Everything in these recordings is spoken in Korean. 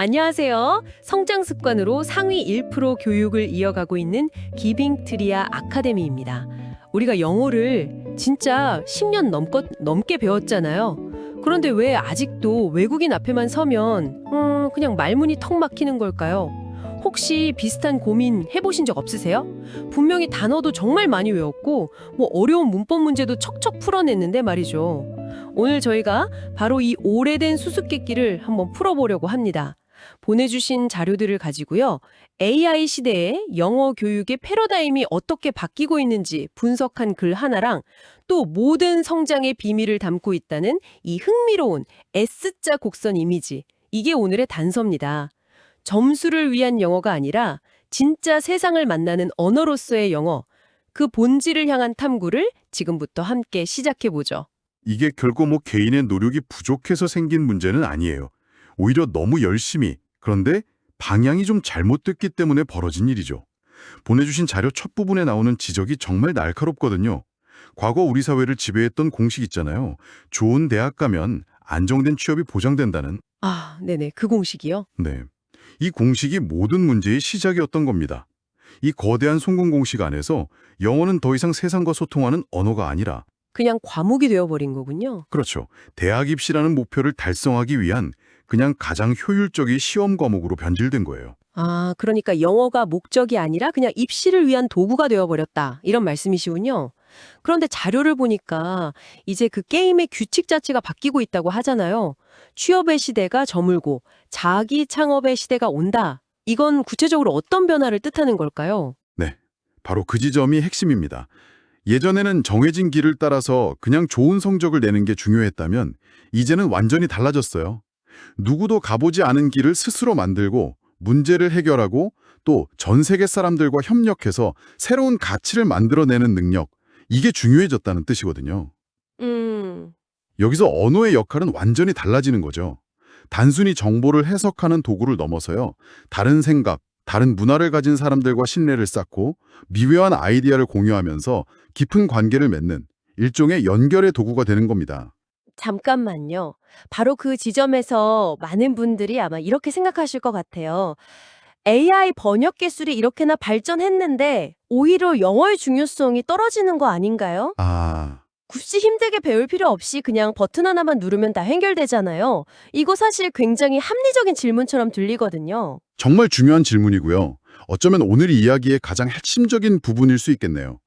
안녕하세요. 성장 습관으로 상위 1% 교육을 이어가고 있는 기빙트리아 아카데미입니다. 우리가 영어를 진짜 10년 넘게 배웠잖아요. 그런데 왜 아직도 외국인 앞에만 서면 그냥 말문이 턱 막히는 걸까요? 혹시 비슷한 고민 해보신 적 없으세요? 분명히 단어도 정말 많이 외웠고 어려운 문법 문제도 척척 풀어냈는데 말이죠. 오늘 저희가 바로 이 오래된 수수께끼를 한번 풀어보려고 합니다. 보내주신 자료들을 가지고요. AI 시대에 영어 교육의 패러다임이 어떻게 바뀌고 있는지 분석한 글 하나랑 또 모든 성장의 비밀을 담고 있다는 이 흥미로운 S자 곡선 이미지. 이게 오늘의 단서입니다. 점수를 위한 영어가 아니라 진짜 세상을 만나는 언어로서의 영어, 그 본질을 향한 탐구를 지금부터 함께 시작해보죠. 이게 결코 개인의 노력이 부족해서 생긴 문제는 아니에요. 오히려 너무 열심히, 그런데 방향이 좀 잘못됐기 때문에 벌어진 일이죠. 보내주신 자료 첫 부분에 나오는 지적이 정말 날카롭거든요. 과거 우리 사회를 지배했던 공식 있잖아요. 좋은 대학 가면 안정된 취업이 보장된다는. 네네. 그 공식이요? 네. 이 공식이 모든 문제의 시작이었던 겁니다. 이 거대한 성공 공식 안에서 영어는 더 이상 세상과 소통하는 언어가 아니라 그냥 과목이 되어버린 거군요. 그렇죠. 대학 입시라는 목표를 달성하기 위한 그냥 가장 효율적인 시험 과목으로 변질된 거예요. 그러니까 영어가 목적이 아니라 그냥 입시를 위한 도구가 되어버렸다. 이런 말씀이시군요. 그런데 자료를 보니까 이제 그 게임의 규칙 자체가 바뀌고 있다고 하잖아요. 취업의 시대가 저물고 자기 창업의 시대가 온다. 이건 구체적으로 어떤 변화를 뜻하는 걸까요? 네, 바로 그 지점이 핵심입니다. 예전에는 정해진 길을 따라서 그냥 좋은 성적을 내는 게 중요했다면 이제는 완전히 달라졌어요. 누구도 가보지 않은 길을 스스로 만들고 문제를 해결하고 또 전 세계 사람들과 협력해서 새로운 가치를 만들어내는 능력, 이게 중요해졌다는 뜻이거든요. 음, 여기서 언어의 역할은 완전히 달라지는 거죠. 단순히 정보를 해석하는 도구를 넘어서요. 다른 생각, 다른 문화를 가진 사람들과 신뢰를 쌓고 미묘한 아이디어를 공유하면서 깊은 관계를 맺는 일종의 연결의 도구가 되는 겁니다. 잠깐만요. 바로 그 지점에서 많은 분들이 아마 이렇게 생각하실 것 같아요. AI 번역 기술이 이렇게나 발전했는데 오히려 영어의 중요성이 떨어지는 거 아닌가요? 굳이 힘들게 배울 필요 없이 그냥 버튼 하나만 누르면 다 해결되잖아요. 이거 사실 굉장히 합리적인 질문처럼 들리거든요. 정말 중요한 질문이고요. 어쩌면 오늘 이야기의 가장 핵심적인 부분일 수 있겠네요.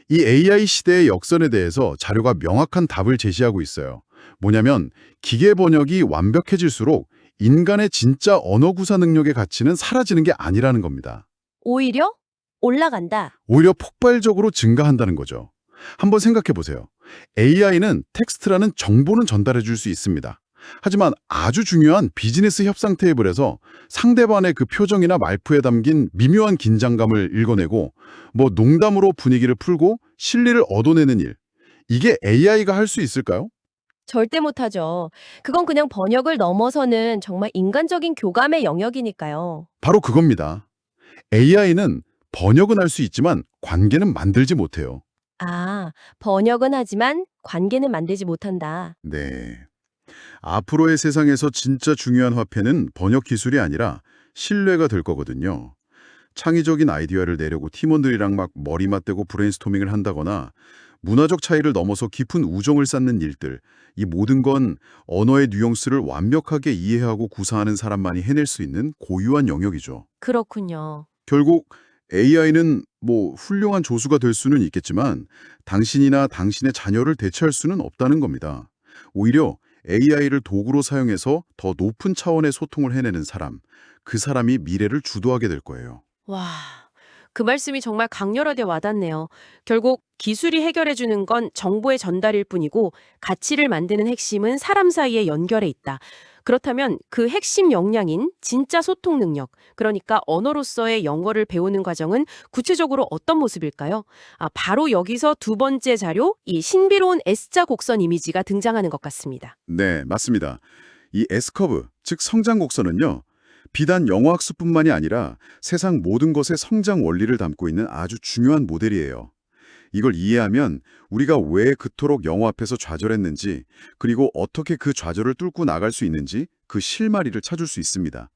이 AI 시대의 역선에 대해서 자료가 명확한 답을 제시하고 있어요. 뭐냐면 기계 번역이 완벽해질수록 인간의 진짜 언어 구사 능력의 가치는 사라지는 게 아니라는 겁니다. 오히려 올라간다. 오히려 폭발적으로 증가한다는 거죠. 한번 생각해 보세요. AI는 텍스트라는 정보는 전달해 줄 수 있습니다. 하지만 아주 중요한 비즈니스 협상 테이블에서 상대방의 그 표정이나 말투에 담긴 미묘한 긴장감을 읽어내고 농담으로 분위기를 풀고 실리를 얻어내는 일. 이게 AI가 할 수 있을까요? 절대 못하죠. 그건 그냥 번역을 넘어서는 정말 인간적인 교감의 영역이니까요. 바로 그겁니다. AI는 번역은 할 수 있지만 관계는 만들지 못해요. 번역은 하지만 관계는 만들지 못한다. 네. 앞으로의 세상에서 진짜 중요한 화폐는 번역 기술이 아니라 신뢰가 될 거거든요. 창의적인 아이디어를 내려고 팀원들이랑 막 머리 맞대고 브레인스토밍을 한다거나 문화적 차이를 넘어서 깊은 우정을 쌓는 일들, 이 모든 건 언어의 뉘앙스를 완벽하게 이해하고 구사하는 사람만이 해낼 수 있는 고유한 영역이죠. 그렇군요. 결국 AI는 훌륭한 조수가 될 수는 있겠지만 당신이나 당신의 자녀를 대체할 수는 없다는 겁니다. 오히려 AI를 도구로 사용해서 더 높은 차원의 소통을 해내는 사람, 그 사람이 미래를 주도하게 될 거예요. 와, 그 말씀이 정말 강렬하게 와닿네요. 결국 기술이 해결해주는 건 정보의 전달일 뿐이고 가치를 만드는 핵심은 사람 사이의 연결에 있다. 그렇다면 그 핵심 역량인 진짜 소통 능력, 그러니까 언어로서의 영어를 배우는 과정은 구체적으로 어떤 모습일까요? 바로 여기서 두 번째 자료, 이 신비로운 S자 곡선 이미지가 등장하는 것 같습니다. 네, 맞습니다. 이 S커브, 즉 성장 곡선은요. 비단 영어 학습뿐만이 아니라 세상 모든 것의 성장 원리를 담고 있는 아주 중요한 모델이에요. 이걸 이해하면 우리가 왜 그토록 영어 앞에서 좌절했는지, 그리고 어떻게 그 좌절을 뚫고 나갈 수 있는지 그 실마리를 찾을 수 있습니다.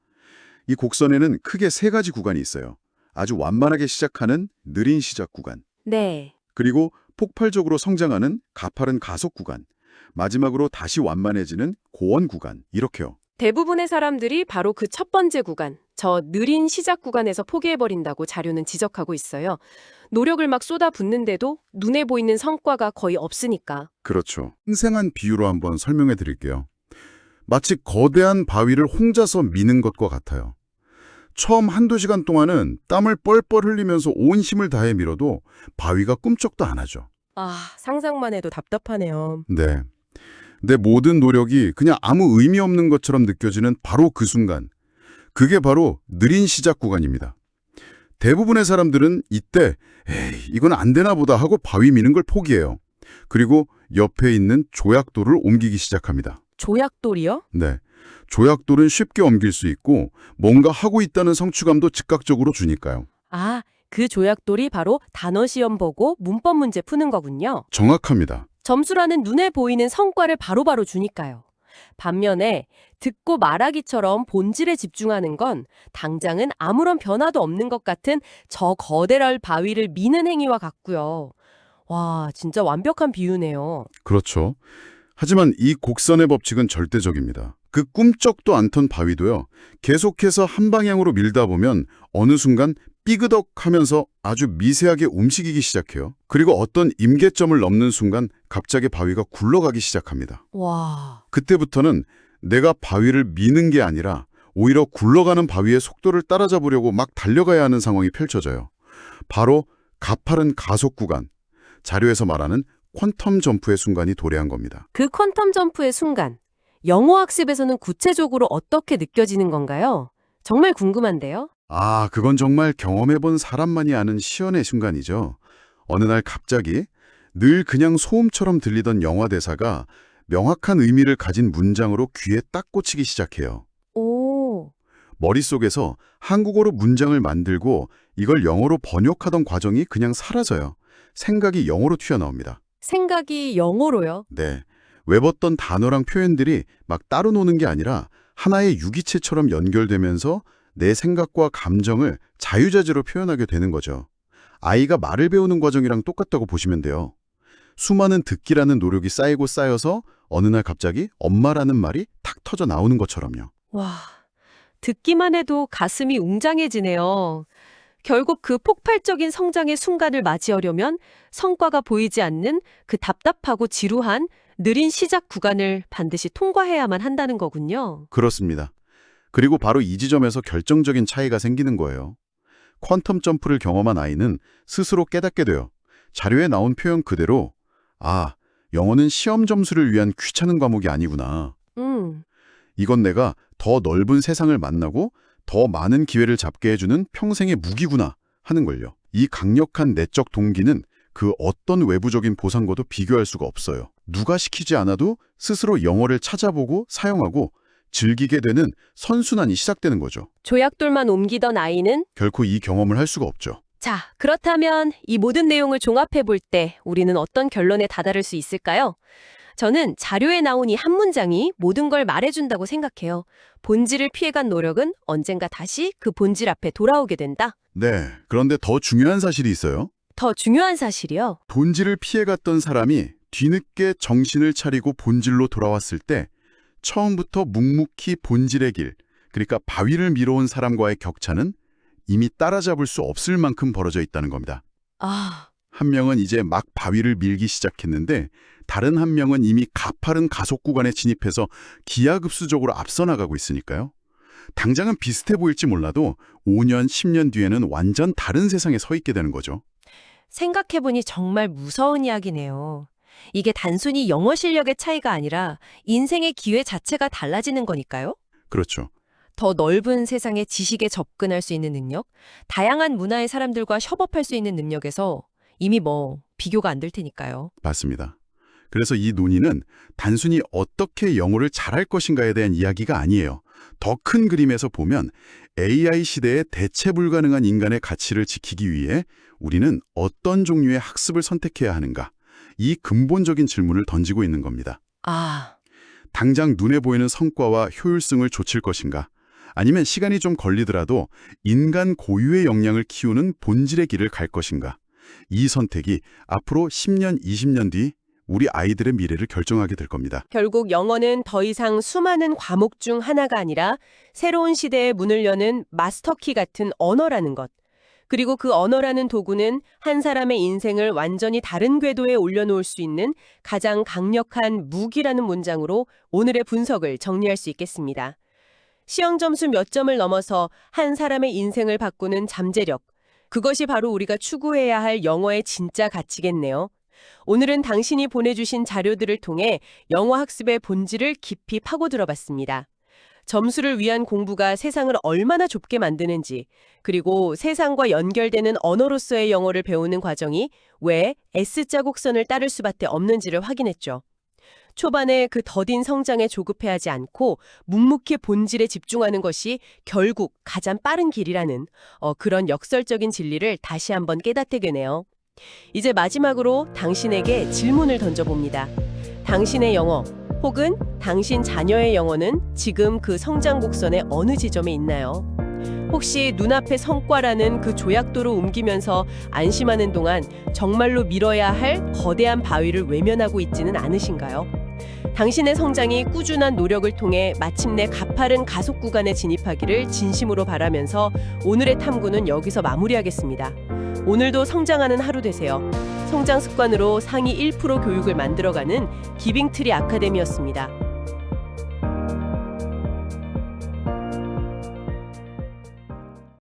이 곡선에는 크게 세 가지 구간이 있어요. 아주 완만하게 시작하는 느린 시작 구간, 네. 그리고 폭발적으로 성장하는 가파른 가속 구간, 마지막으로 다시 완만해지는 고원 구간, 이렇게요. 대부분의 사람들이 바로 그 첫 번째 구간, 저 느린 시작 구간에서 포기해버린다고 자료는 지적하고 있어요. 노력을 막 쏟아붓는데도 눈에 보이는 성과가 거의 없으니까. 그렇죠. 생생한 비유로 한번 설명해 드릴게요. 마치 거대한 바위를 혼자서 미는 것과 같아요. 처음 한두 시간 동안은 땀을 뻘뻘 흘리면서 온 힘을 다해 밀어도 바위가 꿈쩍도 안 하죠. 아, 상상만 해도 답답하네요. 네. 내 모든 노력이 그냥 아무 의미 없는 것처럼 느껴지는 바로 그 순간. 그게 바로 느린 시작 구간입니다. 대부분의 사람들은 이때 에이, 이건 안 되나 보다 하고 바위 미는 걸 포기해요. 그리고 옆에 있는 조약돌을 옮기기 시작합니다. 조약돌이요? 네. 조약돌은 쉽게 옮길 수 있고 뭔가 하고 있다는 성취감도 즉각적으로 주니까요. 아, 그 조약돌이 바로 단어 시험 보고 문법 문제 푸는 거군요. 정확합니다. 점수라는 눈에 보이는 성과를 바로바로 주니까요. 반면에 듣고 말하기처럼 본질에 집중하는 건 당장은 아무런 변화도 없는 것 같은 저 거대랄 바위를 미는 행위와 같고요. 와, 진짜 완벽한 비유네요. 그렇죠. 하지만 이 곡선의 법칙은 절대적입니다. 그 꿈쩍도 않던 바위도요. 계속해서 한 방향으로 밀다 보면 어느 순간 삐그덕하면서 아주 미세하게 움직이기 시작해요. 그리고 어떤 임계점을 넘는 순간 갑자기 바위가 굴러가기 시작합니다. 와, 그때부터는 내가 바위를 미는 게 아니라 오히려 굴러가는 바위의 속도를 따라잡으려고 막 달려가야 하는 상황이 펼쳐져요. 바로 가파른 가속 구간, 자료에서 말하는 퀀텀 점프의 순간이 도래한 겁니다. 그 퀀텀 점프의 순간, 영어 학습에서는 구체적으로 어떻게 느껴지는 건가요? 정말 궁금한데요. 아, 그건 정말 경험해본 사람만이 아는 시연의 순간이죠. 어느 날 갑자기 늘 그냥 소음처럼 들리던 영화 대사가 명확한 의미를 가진 문장으로 귀에 딱 꽂히기 시작해요. 오, 머릿속에서 한국어로 문장을 만들고 이걸 영어로 번역하던 과정이 그냥 사라져요. 생각이 영어로 튀어나옵니다. 생각이 영어로요? 네, 외웠던 단어랑 표현들이 막 따로 노는 게 아니라 하나의 유기체처럼 연결되면서 내 생각과 감정을 자유자재로 표현하게 되는 거죠. 아이가 말을 배우는 과정이랑 똑같다고 보시면 돼요. 수많은 듣기라는 노력이 쌓이고 쌓여서 어느 날 갑자기 엄마라는 말이 탁 터져 나오는 것처럼요. 와, 듣기만 해도 가슴이 웅장해지네요. 결국 그 폭발적인 성장의 순간을 맞이하려면 성과가 보이지 않는 그 답답하고 지루한 느린 시작 구간을 반드시 통과해야만 한다는 거군요. 그렇습니다. 그리고 바로 이 지점에서 결정적인 차이가 생기는 거예요. 퀀텀 점프를 경험한 아이는 스스로 깨닫게 돼요. 자료에 나온 표현 그대로 아, 영어는 시험 점수를 위한 귀찮은 과목이 아니구나. 이건 내가 더 넓은 세상을 만나고 더 많은 기회를 잡게 해주는 평생의 무기구나 하는 걸요. 이 강력한 내적 동기는 그 어떤 외부적인 보상과도 비교할 수가 없어요. 누가 시키지 않아도 스스로 영어를 찾아보고 사용하고 즐기게 되는 선순환이 시작되는 거죠. 조약돌만 옮기던 아이는 결코 이 경험을 할 수가 없죠. 자, 그렇다면 이 모든 내용을 종합해 볼 때 우리는 어떤 결론에 다다를 수 있을까요? 저는 자료에 나온 이 한 문장이 모든 걸 말해준다고 생각해요. 본질을 피해간 노력은 언젠가 다시 그 본질 앞에 돌아오게 된다. 네, 그런데 더 중요한 사실이 있어요. 더 중요한 사실이요. 본질을 피해갔던 사람이 뒤늦게 정신을 차리고 본질로 돌아왔을 때 처음부터 묵묵히 본질의 길, 그러니까 바위를 밀어온 사람과의 격차는 이미 따라잡을 수 없을 만큼 벌어져 있다는 겁니다. 아, 한 명은 이제 막 바위를 밀기 시작했는데 다른 한 명은 이미 가파른 가속 구간에 진입해서 기하급수적으로 앞서 나가고 있으니까요. 당장은 비슷해 보일지 몰라도 5년, 10년 뒤에는 완전 다른 세상에 서 있게 되는 거죠. 생각해보니 정말 무서운 이야기네요. 이게 단순히 영어 실력의 차이가 아니라 인생의 기회 자체가 달라지는 거니까요. 그렇죠. 더 넓은 세상의 지식에 접근할 수 있는 능력, 다양한 문화의 사람들과 협업할 수 있는 능력에서 이미 비교가 안 될 테니까요. 맞습니다. 그래서 이 논의는 단순히 어떻게 영어를 잘할 것인가에 대한 이야기가 아니에요. 더 큰 그림에서 보면 AI 시대에 대체 불가능한 인간의 가치를 지키기 위해 우리는 어떤 종류의 학습을 선택해야 하는가? 이 근본적인 질문을 던지고 있는 겁니다. 아, 당장 눈에 보이는 성과와 효율성을 좇을 것인가? 아니면 시간이 좀 걸리더라도 인간 고유의 역량을 키우는 본질의 길을 갈 것인가? 이 선택이 앞으로 10년, 20년 뒤 우리 아이들의 미래를 결정하게 될 겁니다. 결국 영어는 더 이상 수많은 과목 중 하나가 아니라 새로운 시대의 문을 여는 마스터키 같은 언어라는 것. 그리고 그 언어라는 도구는 한 사람의 인생을 완전히 다른 궤도에 올려놓을 수 있는 가장 강력한 무기라는 문장으로 오늘의 분석을 정리할 수 있겠습니다. 시험 점수 몇 점을 넘어서 한 사람의 인생을 바꾸는 잠재력. 그것이 바로 우리가 추구해야 할 영어의 진짜 가치겠네요. 오늘은 당신이 보내주신 자료들을 통해 영어 학습의 본질을 깊이 파고들어 봤습니다. 점수를 위한 공부가 세상을 얼마나 좁게 만드는지, 그리고 세상과 연결되는 언어로서의 영어를 배우는 과정이 왜 S자 곡선을 따를 수밖에 없는지를 확인했죠. 초반에 그 더딘 성장에 조급해하지 않고 묵묵히 본질에 집중하는 것이 결국 가장 빠른 길이라는 그런 역설적인 진리를 다시 한번 깨닫게 되네요. 이제 마지막으로 당신에게 질문을 던져봅니다. 당신의 영어 혹은 당신 자녀의 영어는 지금 그 성장 곡선의 어느 지점에 있나요? 혹시 눈앞의 성과라는 그 조약도로 옮기면서 안심하는 동안 정말로 밀어야 할 거대한 바위를 외면하고 있지는 않으신가요? 당신의 성장이 꾸준한 노력을 통해 마침내 가파른 가속 구간에 진입하기를 진심으로 바라면서 오늘의 탐구는 여기서 마무리하겠습니다. 오늘도 성장하는 하루 되세요. 성장 습관으로 상위 1% 교육을 만들어가는 기빙트리 아카데미였습니다.